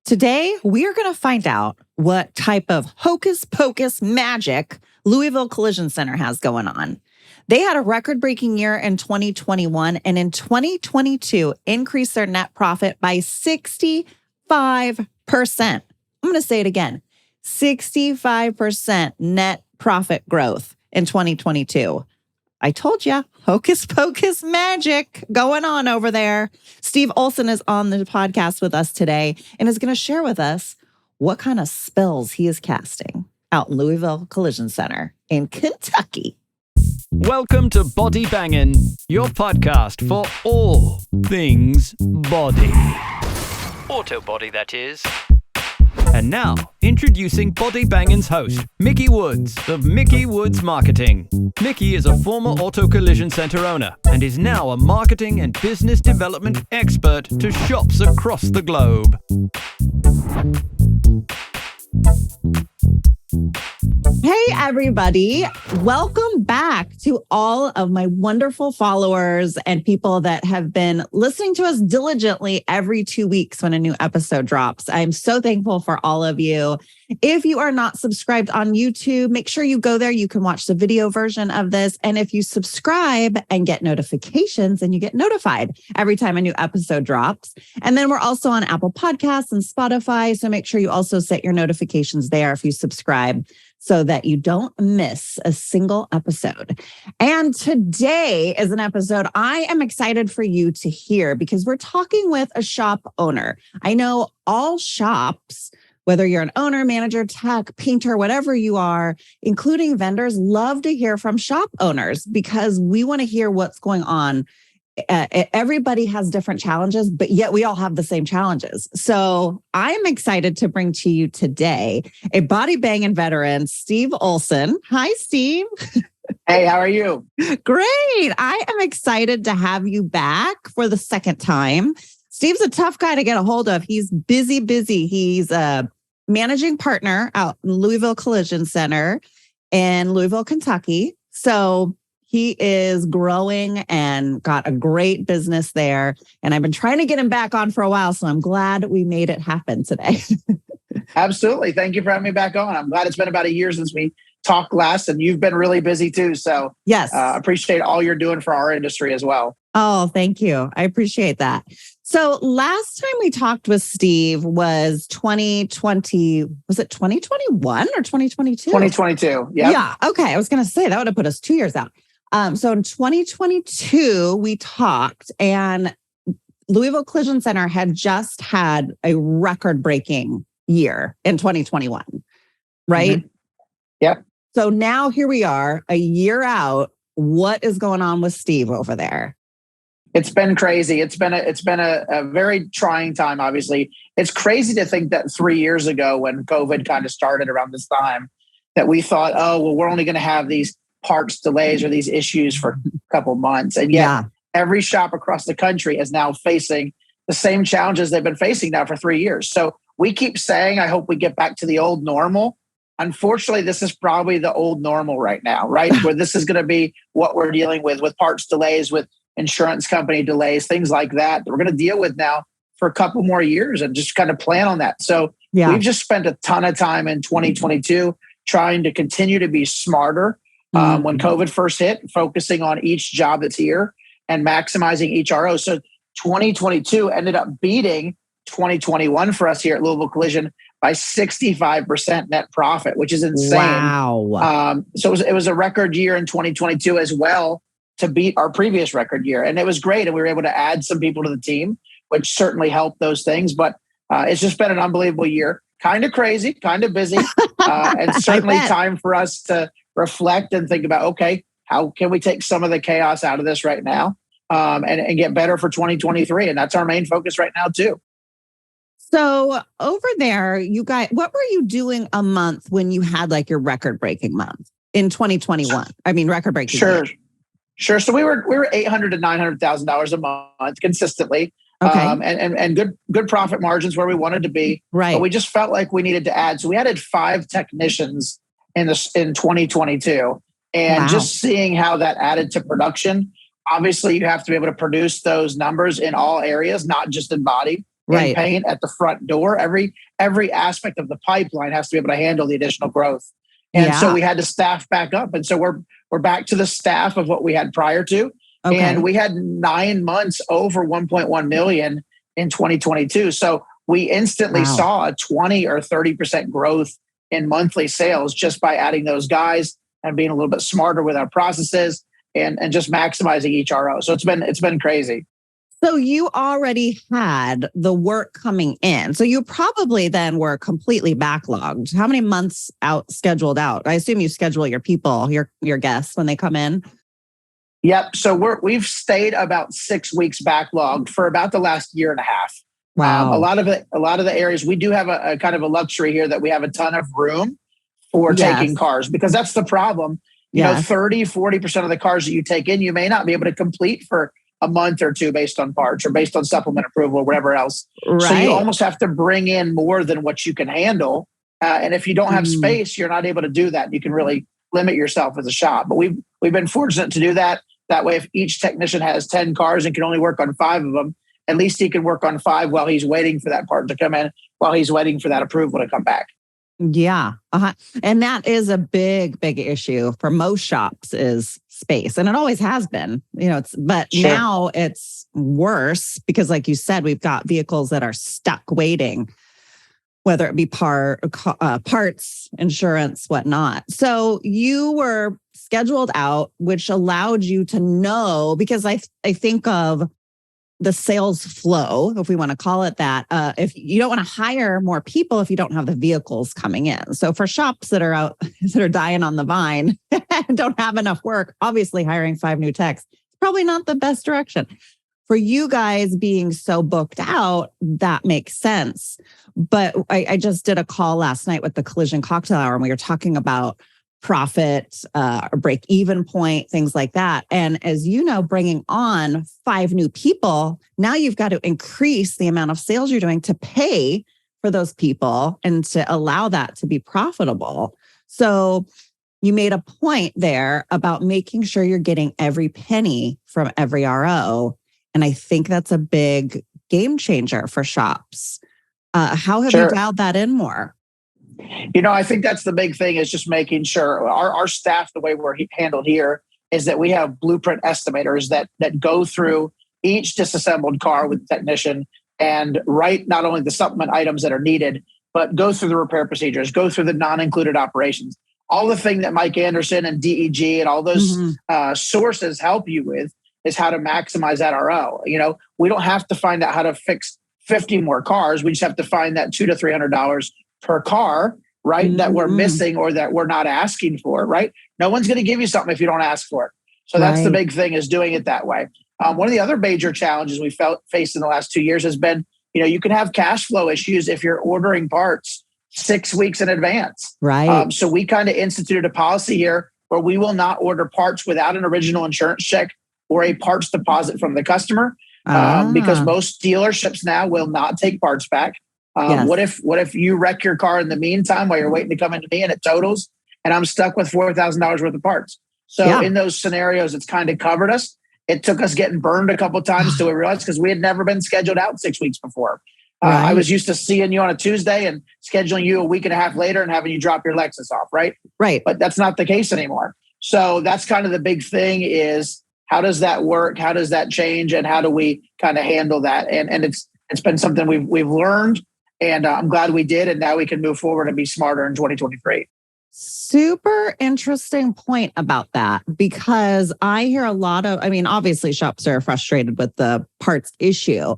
Today, we are going to find out what type of hocus pocus magic Louisville Collision Center has going on. They had a record-breaking year in 2021, and in 2022, increased their net profit by 65%. I'm going to say it again, 65% net profit growth in 2022. I told you, hocus pocus magic going on over there. Steve Olson is on the podcast with us today and is going to share with us what kind of spells he is casting out in Louisville Collision Center in Kentucky. Welcome to Body Bangin', your podcast for all things body. Auto body, that is. And now, introducing Body Bangin's host, Mickey Woods of Mickey Woods Marketing. Mickey is a former auto collision center owner and is now a marketing and business development expert to shops across the globe. Hey, everybody. Welcome back to all of my wonderful followers and people that have been listening to us diligently every 2 weeks when a new episode drops. I'm so thankful for all of you. If you are not subscribed on YouTube, make sure you go there. You can watch the video version of this. And if you subscribe and get notifications, then you get notified every time a new episode drops. And then we're also on Apple Podcasts and Spotify. So make sure you also set your notifications there if you subscribe, so that you don't miss a single episode. And today is an episode I am excited for you to hear because we're talking with a shop owner. I know all shops, whether you're an owner, manager, tech, painter, whatever you are, including vendors, love to hear from shop owners because we want to hear what's going on. Everybody has different challenges, but yet we all have the same challenges. So I'm excited to bring to you today a body banging veteran, Steve Olson. Hi, Steve. Hey, how are you? Great. I am excited to have you back for the second time. Steve's a tough guy to get a hold of. He's busy. He's a managing partner out in Louisville Collision Center in Louisville, Kentucky. So he is growing and got a great business there. And I've been trying to get him back on for a while. So I'm glad we made it happen today. Absolutely. Thank you for having me back on. I'm glad it's been about a year since we talked last, and you've been really busy too. So yes, appreciate all you're doing for our industry as well. Oh, thank you. I appreciate that. So last time we talked with Steve was 2020. Was it 2021 or 2022? 2022. Yeah. Yeah. Okay. I was going to say that would have put us 2 years out. So in 2022, we talked, and Louisville Collision Center had just had a record-breaking year in 2021, right? Mm-hmm. Yep. So now here we are, a year out. What is going on with Steve over there? It's been crazy. It's been a very trying time, obviously. It's crazy to think that 3 years ago, when COVID kind of started around this time, that we thought, oh, well, we're only going to have these parts delays or these issues for a couple months. And yet every shop across the country is now facing the same challenges they've been facing now for 3 years. So we keep saying, I hope we get back to the old normal. Unfortunately, this is probably the old normal right now, right? Where this is going to be what we're dealing with parts delays, with insurance company delays, things like that we're going to deal with now for a couple more years and just kind of plan on that. So we've just spent a ton of time in 2022 trying to continue to be smarter. When COVID first hit, focusing on each job that's here and maximizing each RO. So 2022 ended up beating 2021 for us here at Louisville Collision by 65% net profit, which is insane. Wow. So it was a record year in 2022 as well to beat our previous record year. And it was great. And we were able to add some people to the team, which certainly helped those things. But it's just been an unbelievable year. Kind of crazy, kind of busy, and certainly time for us to reflect and think about, okay, how can we take some of the chaos out of this right now and get better for 2023? And that's our main focus right now too. So over there, you guys, what were you doing a month when you had like your record-breaking month in 2021? I mean, record-breaking. Sure. So we were $800,000 to $900,000 a month consistently. Okay. And good profit margins where we wanted to be. Right. But we just felt like we needed to add. So we added 5 technicians in 2022, and just seeing how that added to production. Obviously, you have to be able to produce those numbers in all areas, not just in body. and Right. paint at the front door. Every aspect of the pipeline has to be able to handle the additional growth. And so Yeah. we had to staff back up. And so we're back to the staff of what we had prior to. Okay. And we had 9 months over 1.1 million in 2022. So we instantly Wow. saw a 20 or 30% growth in monthly sales just by adding those guys and being a little bit smarter with our processes and just maximizing each RO. So it's been crazy. So you already had the work coming in. So you probably then were completely backlogged. How many months out scheduled out? I assume you schedule your people, your guests when they come in. Yep. So we've stayed about 6 weeks backlogged for about the last year and a half. Wow. A lot of the areas we do have a kind of a luxury here that we have a ton of room for taking cars, because that's the problem. You know, 30-40% of the cars that you take in, you may not be able to complete for a month or two based on parts or based on supplement approval or whatever else. Right. So you almost have to bring in more than what you can handle. And if you don't have space, you're not able to do that. You can really limit yourself as a shop. But we've been fortunate to do that. That way, if each technician has 10 cars and can only work on 5 of them, at least he can work on 5 while he's waiting for that part to come in, while he's waiting for that approval to come back. Yeah. And that is a big issue for most shops is space. And it always has been, but Sure. Now it's worse because like you said, we've got vehicles that are stuck waiting, whether it be parts, insurance, whatnot. So you were scheduled out, which allowed you to know, because I think of the sales flow, if we want to call it that, if you don't want to hire more people if you don't have the vehicles coming in. So for shops that are out, that are dying on the vine and don't have enough work, obviously hiring 5 new techs is probably not the best direction. For you guys being so booked out, that makes sense. But I just did a call last night with the Collision Cocktail Hour, and we were talking about profit, break even point, things like that. And as you know, bringing on 5 new people, now you've got to increase the amount of sales you're doing to pay for those people and to allow that to be profitable. So you made a point there about making sure you're getting every penny from every RO. And I think that's a big game changer for shops. How have you dialed that in more? I think that's the big thing, is just making sure our staff, the way we're handled here, is that we have blueprint estimators that go through each disassembled car with the technician and write not only the supplement items that are needed, but go through the repair procedures, go through the non-included operations, all the thing that Mike Anderson and DEG and all those sources help you with is how to maximize that RO. We don't have to find out how to fix 50 more cars. We just have to find that $200 to $300 per car, right? That we're missing or that we're not asking for, right? No one's going to give you something if you don't ask for it. So that's the big thing, is doing it that way. One of the other major challenges we faced in the last 2 years has been, you can have cash flow issues if you're ordering parts 6 weeks in advance. Right. So we kind of instituted a policy here where we will not order parts without an original insurance check or a parts deposit from the customer, because most dealerships now will not take parts back. What if you wreck your car in the meantime while you're waiting to come into me and it totals and I'm stuck with $4,000 worth of parts? So in those scenarios, it's kind of covered us. It took us getting burned a couple of times till we realized, because we had never been scheduled out 6 weeks before. I was used to seeing you on a Tuesday and scheduling you a week and a half later and having you drop your Lexus off, right? Right. But that's not the case anymore. So that's kind of the big thing, is how does that work? How does that change? And how do we kind of handle that? And it's been something we've learned. And I'm glad we did. And now we can move forward and be smarter in 2023. Super interesting point about that, because I hear a lot of, obviously shops are frustrated with the parts issue,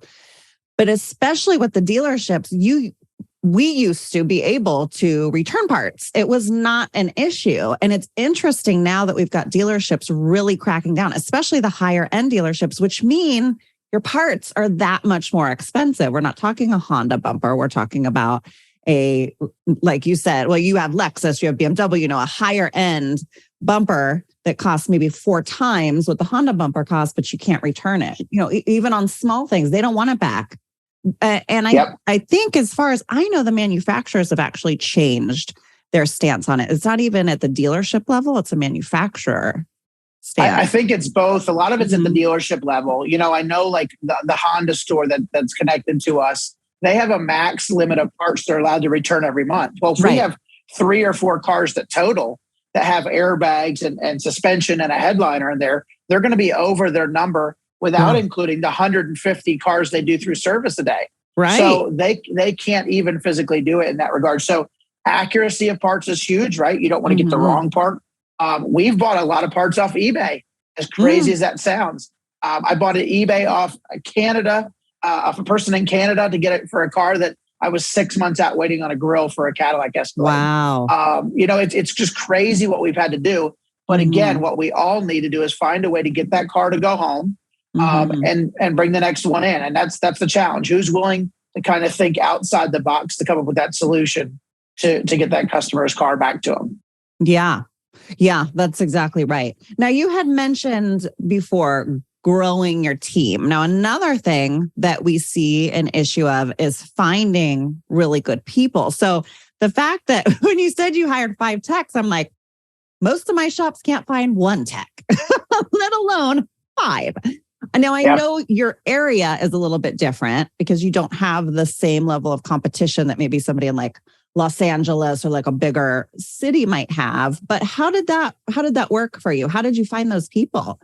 but especially with the dealerships, we used to be able to return parts. It was not an issue. And it's interesting now that we've got dealerships really cracking down, especially the higher end dealerships, which mean your parts are that much more expensive. We're not talking a Honda bumper. We're talking about like you said, well, you have Lexus, you have BMW, a higher end bumper that costs maybe 4 times what the Honda bumper costs, but you can't return it. Even on small things, they don't want it back. And I think, as far as I know, the manufacturers have actually changed their stance on it. It's not even at the dealership level. It's a manufacturer stance. I think it's both. A lot of it's at the dealership level. I know like the Honda store that's connected to us, they have a max limit of parts they're allowed to return every month. Well, if we have 3 or 4 cars that total that have airbags and suspension and a headliner in there, they're going to be over their number without including the 150 cars they do through service a day. Right. So they can't even physically do it in that regard. So accuracy of parts is huge, right? You don't want to get the wrong part. We've bought a lot of parts off eBay, as crazy as that sounds. I bought an eBay off Canada, off a person in Canada to get it for a car that I was 6 months out waiting on a grill for a Cadillac Escalade. Wow. It's just crazy what we've had to do. But again, what we all need to do is find a way to get that car to go home and bring the next one in. And that's the challenge. Who's willing to kind of think outside the box to come up with that solution to get that customer's car back to them? Yeah. Yeah, that's exactly right. Now, you had mentioned before growing your team. Now, another thing that we see an issue of is finding really good people. So the fact that when you said you hired 5 techs, I'm like, most of my shops can't find 1 tech, let alone 5. Now, I know your area is a little bit different because you don't have the same level of competition that maybe somebody in like Los Angeles or like a bigger city might have. But how did that work for you? How did you find those people?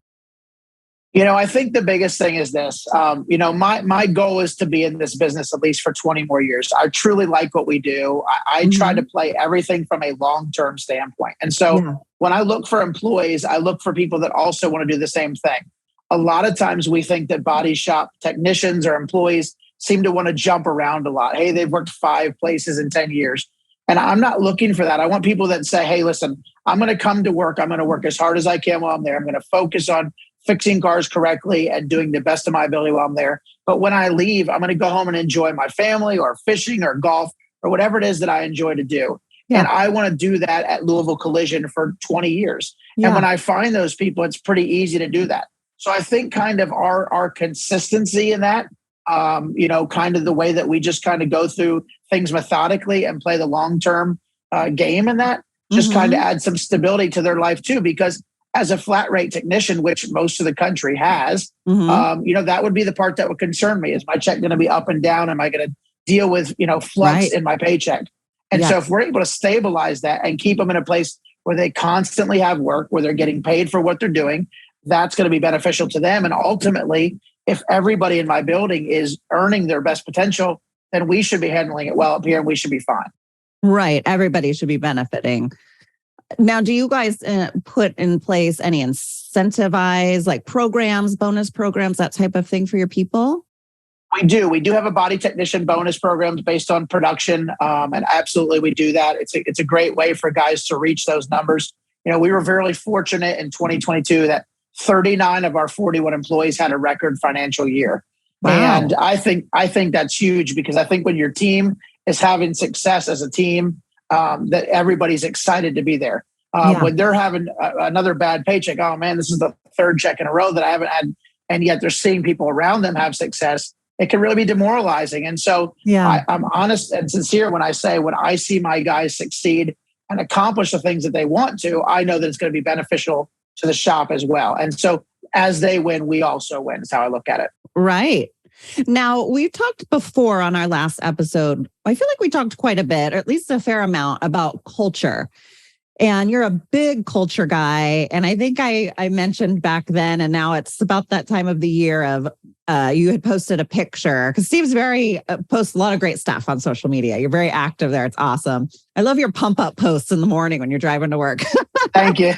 I think the biggest thing is this. My goal is to be in this business at least for 20 more years. I truly like what we do. I try to play everything from a long-term standpoint. And so when I look for employees, I look for people that also want to do the same thing. A lot of times we think that body shop technicians or employees seem to want to jump around a lot. Hey, they've worked 5 places in 10 years. And I'm not looking for that. I want people that say, hey, listen, I'm going to come to work. I'm going to work as hard as I can while I'm there. I'm going to focus on fixing cars correctly and doing the best of my ability while I'm there. But when I leave, I'm going to go home and enjoy my family or fishing or golf or whatever it is that I enjoy to do. Yeah. And I want to do that at Louisville Collision for 20 years. Yeah. And when I find those people, it's pretty easy to do that. So I think kind of our consistency in that, kind of the way that we just kind of go through things methodically and play the long-term game in that, just kind of add some stability to their life too. Because as a flat rate technician, which most of the country has, that would be the part that would concern me. Is my check going to be up and down? Am I going to deal with, flux in my paycheck? And so if we're able to stabilize that and keep them in a place where they constantly have work, where they're getting paid for what they're doing, that's going to be beneficial to them. And ultimately, if everybody in my building is earning their best potential, then we should be handling it well up here and we should be fine. Right. Everybody should be benefiting. Now, do you guys put in place any incentivize, like programs, bonus programs, that type of thing for your people? We do. We do have a body technician bonus programs based on production. And absolutely, we do that. It's a great way for guys to reach those numbers. We were very fortunate in 2022 that 39 of our 41 employees had a record financial year. Wow. And I think that's huge because I think when your team is having success as a team, that everybody's excited to be there. When they're having another bad paycheck, oh man, this is the 3rd check in a row that I haven't had, and yet they're seeing people around them have success. It can really be demoralizing. And so I'm honest and sincere when I say, when I see my guys succeed and accomplish the things that they want to, I know that it's going to be beneficial to the shop as well. And so as they win, we also win. Is how I look at it. Right. Now, we've talked before on our last episode. I feel like we talked quite a bit, or at least a fair amount, about culture. And you're a big culture guy. And I think I mentioned back then, and now it's about that time of the year of you had posted a picture, because Steve's posts a lot of great stuff on social media. You're very active there. It's awesome. I love your pump up posts in the morning when you're driving to work. Thank you.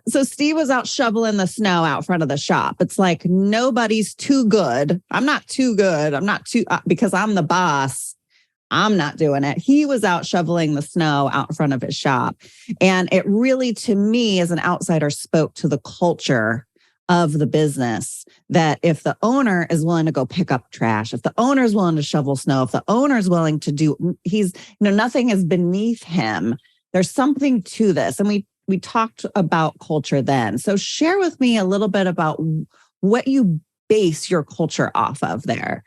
So Steve was out shoveling the snow out front of the shop. It's like, nobody's too good. I'm not too good. I'm not too, because I'm the boss. I'm not doing it. He was out shoveling the snow out in front of his shop. And it really, to me, as an outsider, spoke to the culture of the business, that if the owner is willing to go pick up trash, if the owner is willing to shovel snow, if the owner is willing to do, nothing is beneath him. There's something to this. And we talked about culture then. So share with me a little bit about what you base your culture off of there.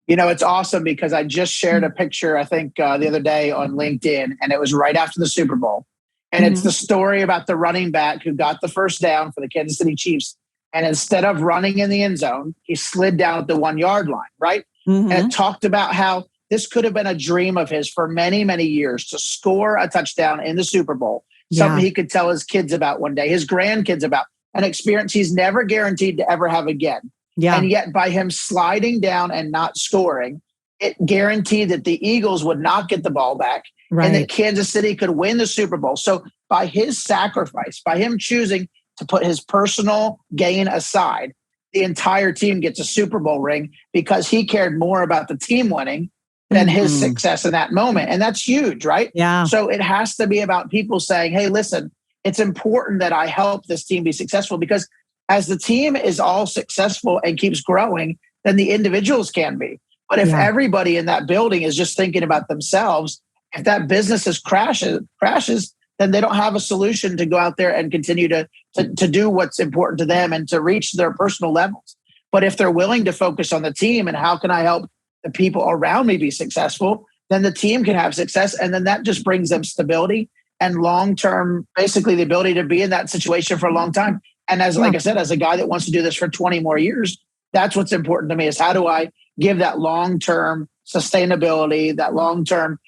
It's awesome because I just shared a picture, I think, the other day on LinkedIn, and it was right after the Super Bowl. And it's the story about the running back who got the first down for the Kansas City Chiefs. And instead of running in the end zone, he slid down at the 1 yard line, right? Mm-hmm. and talked about how this could have been a dream of his for many, many years to score a touchdown in the Super Bowl. Something he could tell his kids about one day, his grandkids about, an experience he's never guaranteed to ever have again. Yeah. And yet by him sliding down and not scoring, it guaranteed that the Eagles would not get the ball back and that Kansas City could win the Super Bowl. So by his sacrifice, by him choosing to put his personal gain aside, the entire team gets a Super Bowl ring because he cared more about the team winning than his success in that moment. And that's huge, right? Yeah. So it has to be about people saying, hey, listen, it's important that I help this team be successful, because as the team is all successful and keeps growing, then the individuals can be. But if everybody in that building is just thinking about themselves, if that business crashes, then they don't have a solution to go out there and continue to do what's important to them and to reach their personal levels. But if they're willing to focus on the team and how can I help the people around me be successful, then the team can have success. And then that just brings them stability and long-term, basically the ability to be in that situation for a long time. And like I said, as a guy that wants to do this for 20 more years, that's what's important to me, is how do I give that long-term sustainability, that long-term,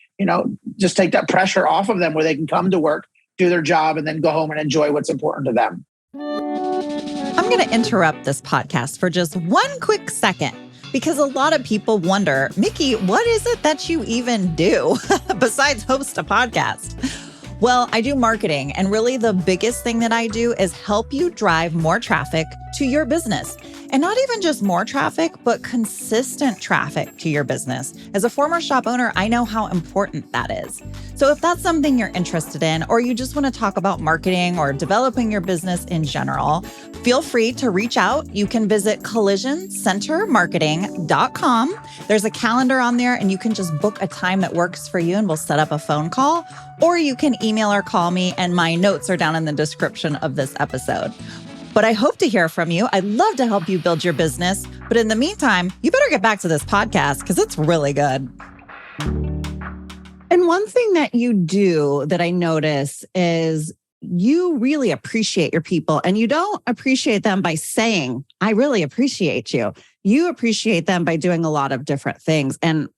just take that pressure off of them where they can come to work, do their job, and then go home and enjoy what's important to them. I'm going to interrupt this podcast for just one quick second, because a lot of people wonder, Mickey, what is it that you even do besides host a podcast? Well, I do marketing, and really the biggest thing that I do is help you drive more traffic to your business. And not even just more traffic, but consistent traffic to your business. As a former shop owner, I know how important that is. So if that's something you're interested in, or you just want to talk about marketing or developing your business in general, feel free to reach out. You can visit collisioncentermarketing.com. There's a calendar on there, and you can just book a time that works for you, and we'll set up a phone call. Or you can email or call me, and my notes are down in the description of this episode. But I hope to hear from you. I'd love to help you build your business. But in the meantime, you better get back to this podcast because it's really good. And one thing that you do that I notice is you really appreciate your people, and you don't appreciate them by saying, I really appreciate you. You appreciate them by doing a lot of different things. And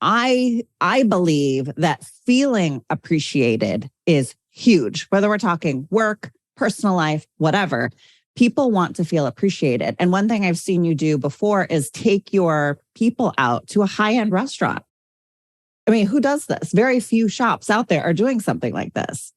I believe that feeling appreciated is huge, whether we're talking work, personal life, whatever. People want to feel appreciated. And one thing I've seen you do before is take your people out to a high-end restaurant. I mean, who does this? Very few shops out there are doing something like this.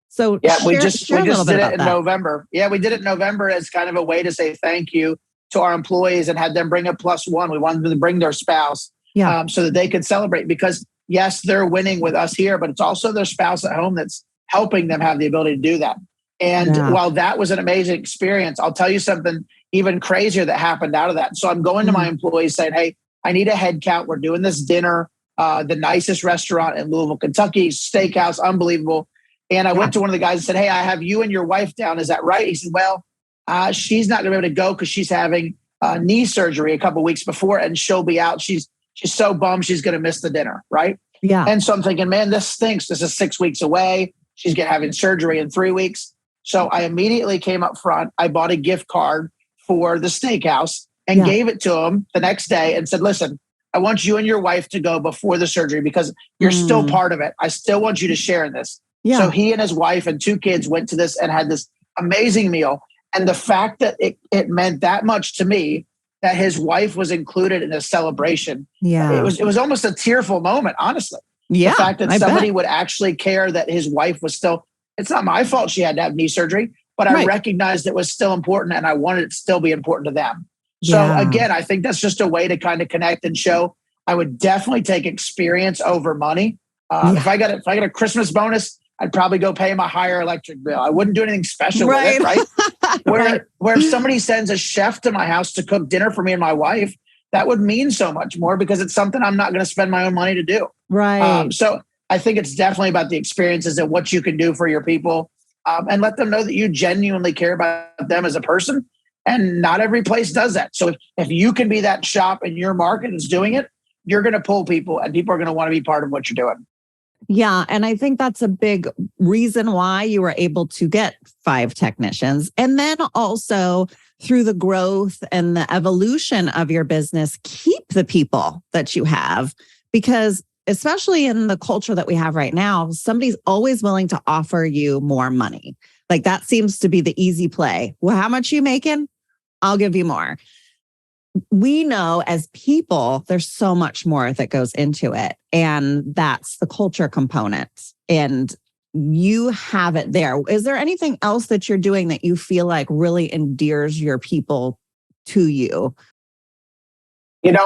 So we just did it in November. Yeah, we did it in November as kind of a way to say thank you to our employees and had them bring a +1. We wanted them to bring their spouse so that they could celebrate, because yes, they're winning with us here, but it's also their spouse at home that's helping them have the ability to do that. And while that was an amazing experience, I'll tell you something even crazier that happened out of that. So I'm going to my employees saying, hey, I need a head count. We're doing this dinner, the nicest restaurant in Louisville, Kentucky, steakhouse, unbelievable. And I went to one of the guys and said, hey, I have you and your wife down. Is that right? He said, well, she's not going to be able to go because she's having knee surgery a couple of weeks before, and she'll be out. She's so bummed she's going to miss the dinner, right? Yeah. And so I'm thinking, man, this stinks. This is 6 weeks away. She's having surgery in 3 weeks. So I immediately came up front. I bought a gift card for the steakhouse and gave it to him the next day and said, listen, I want you and your wife to go before the surgery because you're still part of it. I still want you to share in this. Yeah. So he and his wife and 2 kids went to this and had this amazing meal. And the fact that it meant that much to me that his wife was included in the celebration. Yeah. It was almost a tearful moment, honestly. Yeah. The fact that somebody would actually care that his wife was still, it's not my fault she had to have knee surgery, but I recognized it was still important and I wanted it to still be important to them. So again, I think that's just a way to kind of connect and show. I would definitely take experience over money. If I got a Christmas bonus, I'd probably go pay my higher electric bill. I wouldn't do anything special with it, right? Where if somebody sends a chef to my house to cook dinner for me and my wife, that would mean so much more because it's something I'm not going to spend my own money to do. Right. So I think it's definitely about the experiences and what you can do for your people, and let them know that you genuinely care about them as a person. And not every place does that. So if you can be that shop in your market that's doing it, you're going to pull people and people are going to want to be part of what you're doing. Yeah. And I think that's a big reason why you were able to get 5 technicians. And then also through the growth and the evolution of your business, keep the people that you have. Because especially in the culture that we have right now, somebody's always willing to offer you more money. Like that seems to be the easy play. Well, how much you making? I'll give you more. We know as people, there's so much more that goes into it. And that's the culture component. And you have it there. Is there anything else that you're doing that you feel like really endears your people to you?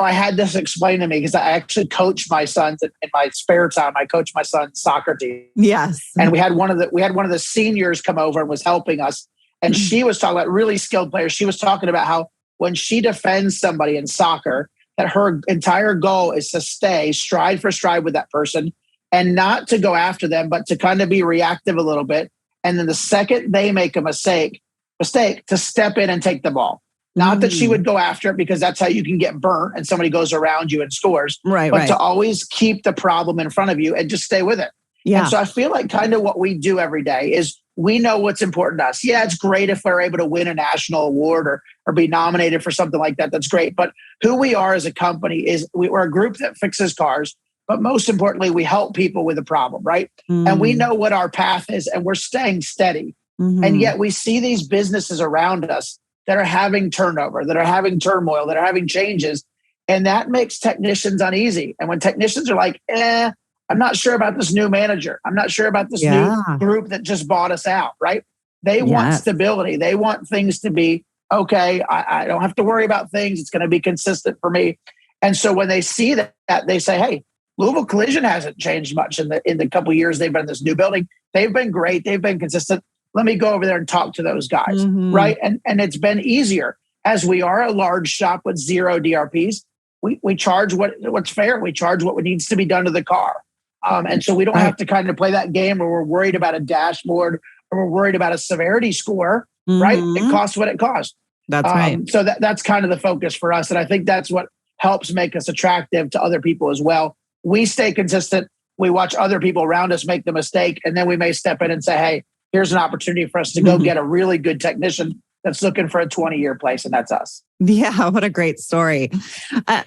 I had this explained to me because I actually coach my sons in my spare time. I coach my son's soccer team. Yes. And we had one of the seniors come over and was helping us. And she was talking about really skilled players. She was talking about how when she defends somebody in soccer, that her entire goal is to stay stride for stride with that person and not to go after them, but to kind of be reactive a little bit. And then the second they make a mistake, to step in and take the ball. Not that she would go after it because that's how you can get burnt and somebody goes around you and scores. But to always keep the problem in front of you and just stay with it. Yeah. And so I feel like kind of what we do every day is we know what's important to us. Yeah, it's great if we're able to win a national award or be nominated for something like that. That's great. But who we are as a company is we're a group that fixes cars. But most importantly, we help people with a problem, right? And we know what our path is and we're staying steady. And yet we see these businesses around us that are having turnover, that are having turmoil, that are having changes. And that makes technicians uneasy. And when technicians are like, I'm not sure about this new manager. I'm not sure about this new group that just bought us out, right? They want stability. They want things to be, okay, I don't have to worry about things. It's going to be consistent for me. And so when they see that, they say, hey, Louisville Collision hasn't changed much in the couple of years they've been in this new building. They've been great. They've been consistent. Let me go over there and talk to those guys, right? And it's been easier as we are a large shop with 0 DRPs. We charge what's fair. We charge what needs to be done to the car. And so we don't have to kind of play that game where we're worried about a dashboard or we're worried about a severity score, right? It costs what it costs. That's right. So that's kind of the focus for us. And I think that's what helps make us attractive to other people as well. We stay consistent. We watch other people around us make the mistake. And then we may step in and say, hey, here's an opportunity for us to go get a really good technician that's looking for a 20-year place. And that's us. Yeah, what a great story.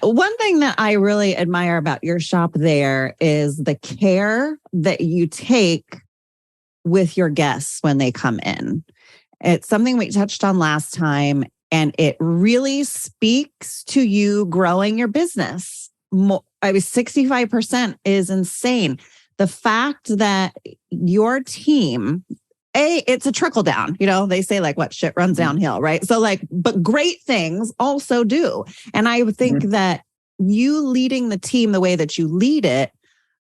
One thing that I really admire about your shop there is the care that you take with your guests when they come in. It's something we touched on last time, and it really speaks to you growing your business. 65% is insane. The fact that your team, it's a trickle down, they say like what shit runs downhill, right? So but great things also do. And I would think that you leading the team the way that you lead it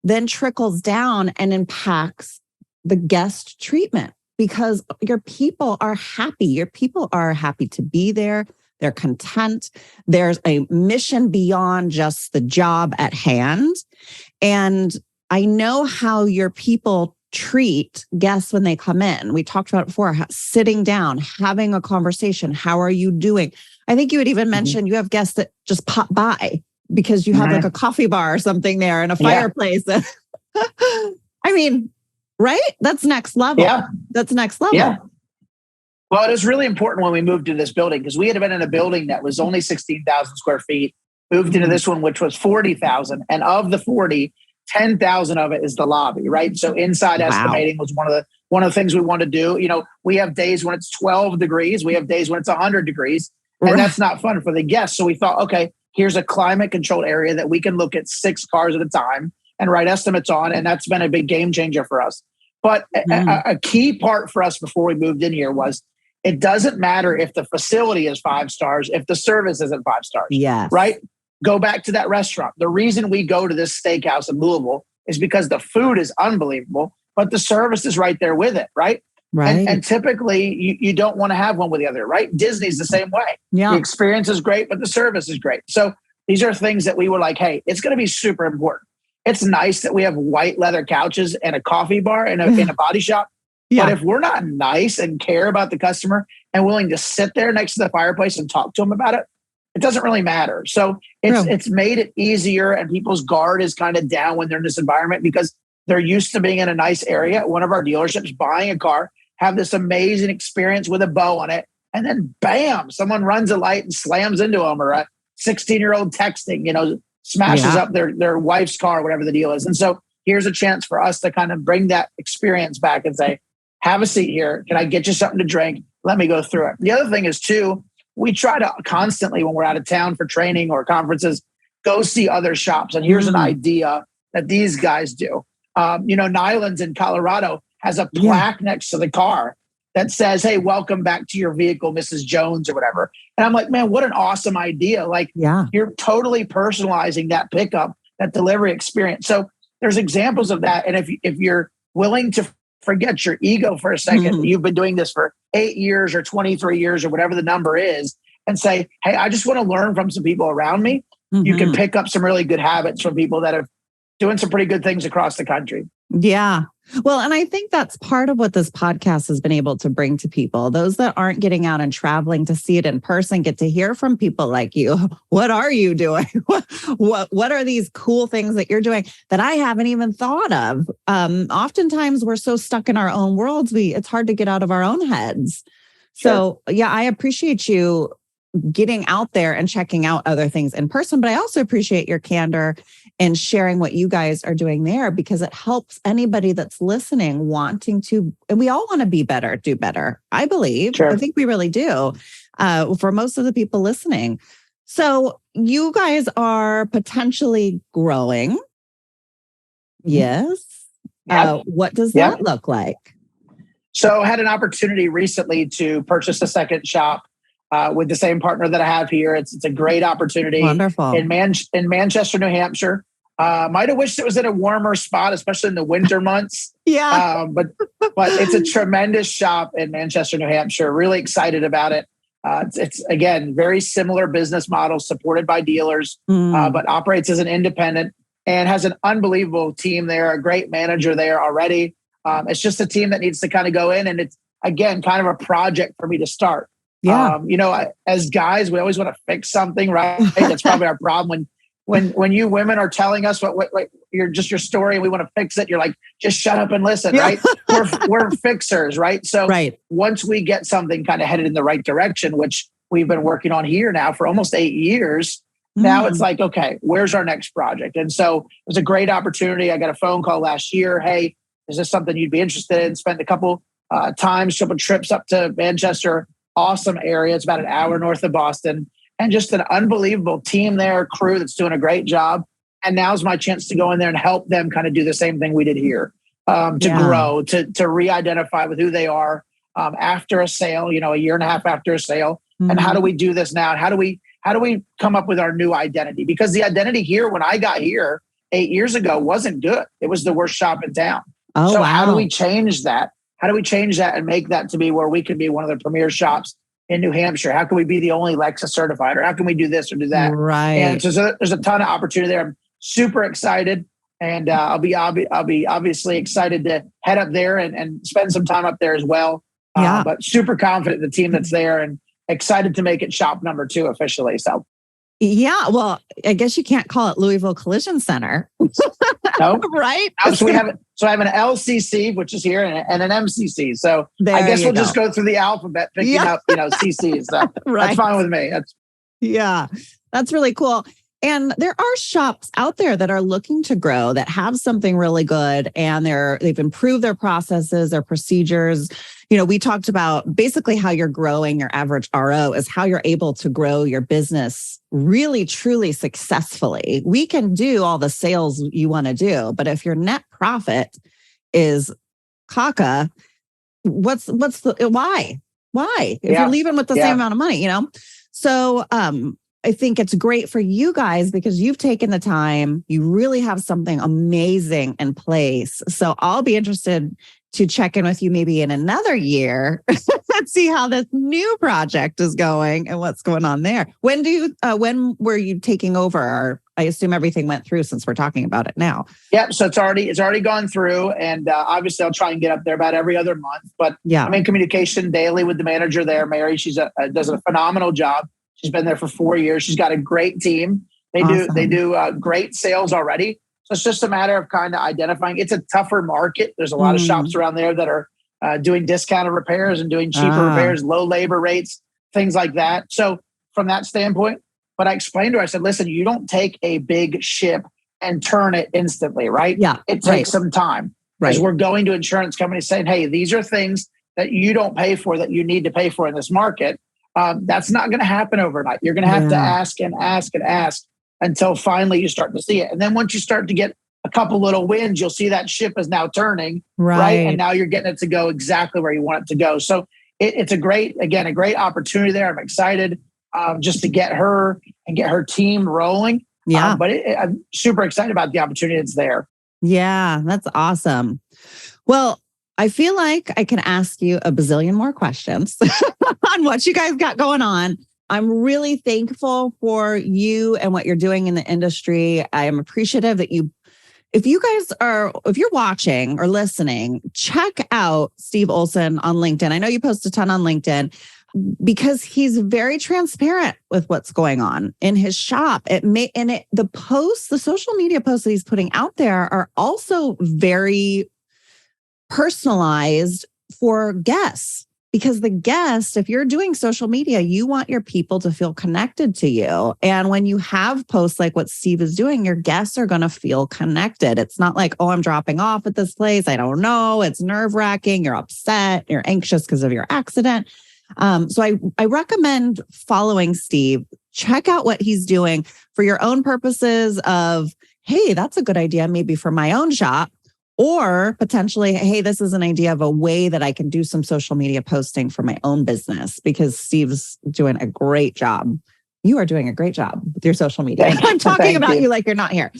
then trickles down and impacts the guest treatment because your people are happy. Your people are happy to be there. They're content. There's a mission beyond just the job at hand. And I know how your people treat guests when they come in. We talked about it before, sitting down, having a conversation. How are you doing? I think you had even mentioned you have guests that just pop by because you have like a coffee bar or something there and a fireplace. I mean, right? That's next level. Yeah. That's next level. Yeah. Well, it was really important when we moved to this building because we had been in a building that was only 16,000 square feet, moved into this one, which was 40,000. And of the 40, 10,000 of it is the lobby, right? So inside estimating was one of the things we want to do. We have days when it's 12 degrees. We have days when it's 100 degrees. And that's not fun for the guests. So we thought, okay, here's a climate controlled area that we can look at 6 cars at a time and write estimates on. And that's been a big game changer for us. But a key part for us before we moved in here was it doesn't matter if the facility is 5 stars, if the service isn't 5 stars. Yes. Right? Go back to that restaurant. The reason we go to this steakhouse in Louisville is because the food is unbelievable, but the service is right there with it, right? Right. And typically you don't want to have one with the other, right? Disney's the same way. Yeah. The experience is great, but the service is great. So these are things that we were like, hey, it's going to be super important. It's nice that we have white leather couches and a coffee bar in a body shop. Yeah. But if we're not nice and care about the customer and willing to sit there next to the fireplace and talk to them about it, it doesn't really matter. So it's made it easier and people's guard is kind of down when they're in this environment because They're used to being in a nice area at one of our dealerships, buying a car, have this amazing experience with a bow on it. And then bam, someone runs a light and slams into them, or a 16-year-old texting, smashes up their wife's car, whatever the deal is. And so here's a chance for us to kind of bring that experience back and say, have a seat here. Can I get you something to drink? Let me go through it. The other thing is too, we try to constantly, when we're out of town for training or conferences, go see other shops. And here's an idea that these guys do. Nylands in Colorado has a plaque next to the car that says, hey, welcome back to your vehicle, Mrs. Jones, or whatever. And I'm like, man, what an awesome idea. Like, you're totally personalizing that pickup, that delivery experience. So there's examples of that. And if you're willing to forget your ego for a second, you've been doing this for 8 years or 23 years or whatever the number is, and say, hey, I just want to learn from some people around me. You can pick up some really good habits from people that are doing some pretty good things across the country. Yeah. Well, and I think that's part of what this podcast has been able to bring to people. Those that aren't getting out and traveling to see it in person get to hear from people like you. What are you doing? What are these cool things that you're doing that I haven't even thought of? Oftentimes we're so stuck in our own worlds, it's hard to get out of our own heads. So I appreciate you getting out there and checking out other things in person, but I also appreciate your candor and sharing what you guys are doing there, because it helps anybody that's listening wanting to, and we all want to be better, do better. I believe, I think we really do, for most of the people listening. So you guys are potentially growing. Yes. What does that look like? So I had an opportunity recently to purchase a second shop with the same partner that I have here. It's a great opportunity. Wonderful. In Manchester, New Hampshire. Might have wished it was in a warmer spot, especially in the winter months. But it's a tremendous shop in Manchester, New Hampshire. Really excited about it. It's again, very similar business model, supported by dealers, but operates as an independent and has an unbelievable team there, a great manager there already. It's just a team that needs to kind of go in, and it's, again, kind of a project for me to start. As guys, we always want to fix something, right? That's probably our problem. When you women are telling us what your story and we want to fix it, you're like, just shut up and listen, right? We're fixers, right? So once we get something kind of headed in the right direction, which we've been working on here now for almost 8 years, now it's like, okay, where's our next project? And so it was a great opportunity. I got a phone call last year. Hey, is this something you'd be interested in? Spent a couple trips up to Manchester. Awesome area. It's about an hour north of Boston, and just an unbelievable team there, crew that's doing a great job. And now's my chance to go in there and help them kind of do the same thing we did here, to grow, to re-identify with who they are after a sale, a year and a half after a sale. And how do we do this now? And how do we come up with our new identity? Because the identity here, when I got here 8 years ago, wasn't good. It was the worst shop in town. How do we change that? How do we change that and make that to be where we can be one of the premier shops in New Hampshire? How can we be the only Lexus certified? Or how can we do this or do that? Right. And so there's a ton of opportunity there. I'm super excited. And I'll be obviously excited to head up there and spend some time up there as well. But super confident in the team that's there and excited to make it shop number 2 officially. So. Yeah, well, I guess you can't call it Louisville Collision Center. No, right? So I have an LCC, which is here, and an MCC. So I guess we'll just go through the alphabet, picking up, CCs. So that's fine with me. That's really cool. And there are shops out there that are looking to grow, that have something really good, and they've improved their processes, their procedures. We talked about basically how you're growing your average RO is how you're able to grow your business really, truly successfully. We can do all the sales you want to do, but if your net profit is caca, what's the why? Why? If you're leaving with the same amount of money, So I think it's great for you guys because you've taken the time. You really have something amazing in place. So I'll be interested to check in with you maybe in another year and see how this new project is going and what's going on there. When were you taking over? Or I assume everything went through since we're talking about it now. Yep. So it's already gone through, and obviously I'll try and get up there about every other month. But I'm in communication daily with the manager there, Mary. She's does a phenomenal job. She's been there for 4 years. She's got a great team. They do great sales already. So it's just a matter of kind of identifying. It's a tougher market. There's a lot of shops around there that are doing discounted repairs and doing cheaper repairs, low labor rates, things like that. So from that standpoint, but I explained to her, I said, listen, you don't take a big ship and turn it instantly, right? Yeah. It takes some time. As we're going to insurance companies saying, hey, these are things that you don't pay for that you need to pay for in this market. That's not going to happen overnight. You're going to have to ask and ask and ask until finally you start to see it. And then once you start to get a couple little wins, you'll see that ship is now turning, right? And now you're getting it to go exactly where you want it to go. So it's a great opportunity there. I'm excited just to get her and get her team rolling. Yeah. But I'm super excited about the opportunity that's there. Yeah, that's awesome. Well, I feel like I can ask you a bazillion more questions on what you guys got going on. I'm really thankful for you and what you're doing in the industry. I am appreciative that if you're watching or listening, check out Steve Olson on LinkedIn. I know you post a ton on LinkedIn because he's very transparent with what's going on in his shop. The social media posts that he's putting out there are also very personalized for guests. Because the guest, if you're doing social media, you want your people to feel connected to you. And when you have posts like what Steve is doing, your guests are going to feel connected. It's not like, oh, I'm dropping off at this place. I don't know. It's nerve-wracking. You're upset. You're anxious because of your accident. So I recommend following Steve. Check out what he's doing for your own purposes of, hey, that's a good idea maybe for my own shop. Or potentially, hey, this is an idea of a way that I can do some social media posting for my own business, because Steve's doing a great job. You are doing a great job with your social media. I'm talking about you like you're not here.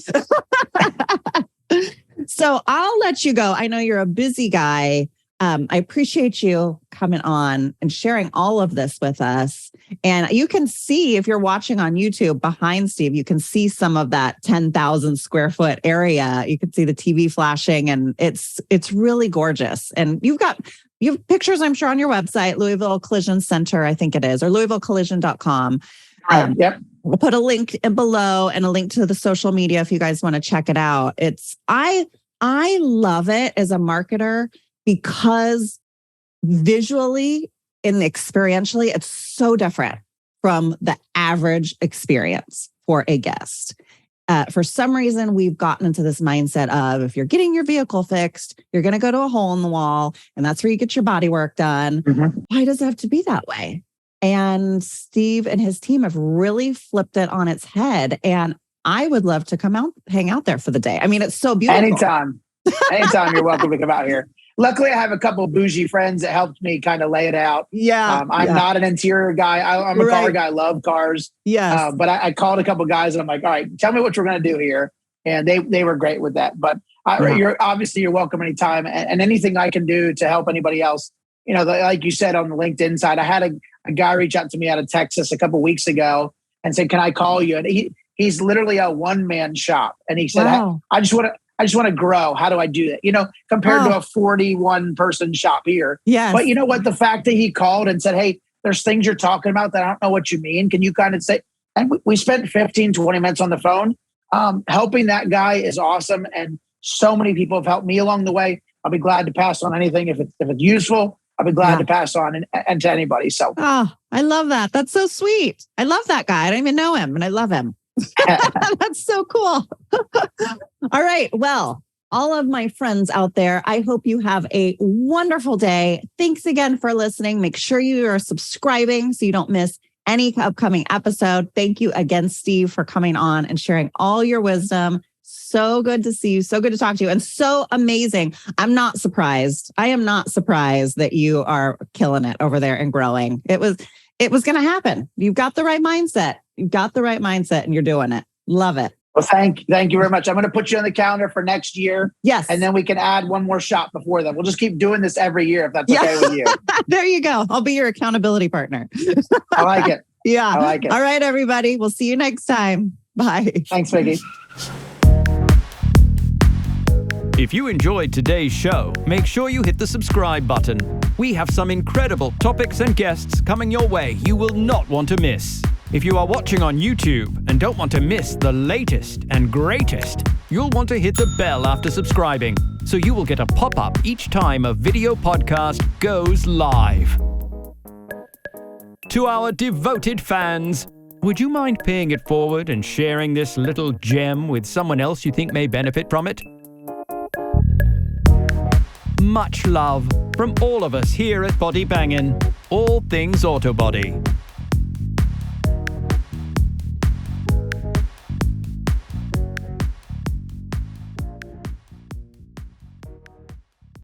So I'll let you go. I know you're a busy guy. I appreciate you coming on and sharing all of this with us. And you can see, if you're watching on YouTube behind Steve, you can see some of that 10,000 square foot area. You can see the TV flashing, and it's really gorgeous. And you have pictures, I'm sure, on your website, Louisville Collision Center, I think it is, or louisvillecollision.com. Yep. We'll put a link below and a link to the social media if you guys want to check it out. I love it as a marketer, because visually and experientially, it's so different from the average experience for a guest. For some reason, we've gotten into this mindset of, if you're getting your vehicle fixed, you're going to go to a hole in the wall, and that's where you get your body work done. Mm-hmm. Why does it have to be that way? And Steve and his team have really flipped it on its head. And I would love to come out, hang out there for the day. I mean, it's so beautiful. Anytime you're welcome to come out here. Luckily, I have a couple of bougie friends that helped me kind of lay it out. Yeah. I'm not an interior guy. I'm a car guy. I love cars. Yes. But I called a couple of guys and I'm like, all right, tell me what we're going to do here. And they were great with that. But you're welcome anytime. And anything I can do to help anybody else, like you said on the LinkedIn side, I had a guy reach out to me out of Texas a couple of weeks ago and said, can I call you? And he's literally a one-man shop. And he said, wow. I just want to grow. How do I do that? Compared to a 41 person shop here. Yes. But you know what? The fact that he called and said, hey, there's things you're talking about that I don't know what you mean. Can you kind of say, and we spent 15, 20 minutes on the phone. Helping that guy is awesome. And so many people have helped me along the way. I'll be glad to pass on anything. If it's useful, I'll be glad to pass on and to anybody. So, I love that. That's so sweet. I love that guy. I don't even know him, and I love him. That's so cool. All right. Well, all of my friends out there, I hope you have a wonderful day. Thanks again for listening. Make sure you are subscribing so you don't miss any upcoming episode. Thank you again, Steve, for coming on and sharing all your wisdom. So good to see you. So good to talk to you. And so amazing. I'm not surprised. I am not surprised that you are killing it over there and growing. It was going to happen. You've got the right mindset. And you're doing it. Love it. Well, thank you very much. I'm going to put you on the calendar for next year. Yes. And then we can add one more shop before that. We'll just keep doing this every year if that's okay with you. There you go. I'll be your accountability partner. I like it. Yeah. I like it. All right, everybody. We'll see you next time. Bye. Thanks, Vicky. If you enjoyed today's show, make sure you hit the subscribe button. We have some incredible topics and guests coming your way you will not want to miss. If you are watching on YouTube and don't want to miss the latest and greatest, you'll want to hit the bell after subscribing, so you will get a pop-up each time a video podcast goes live. To our devoted fans, would you mind paying it forward and sharing this little gem with someone else you think may benefit from it? Much love from all of us here at Body Bangin', all things auto body.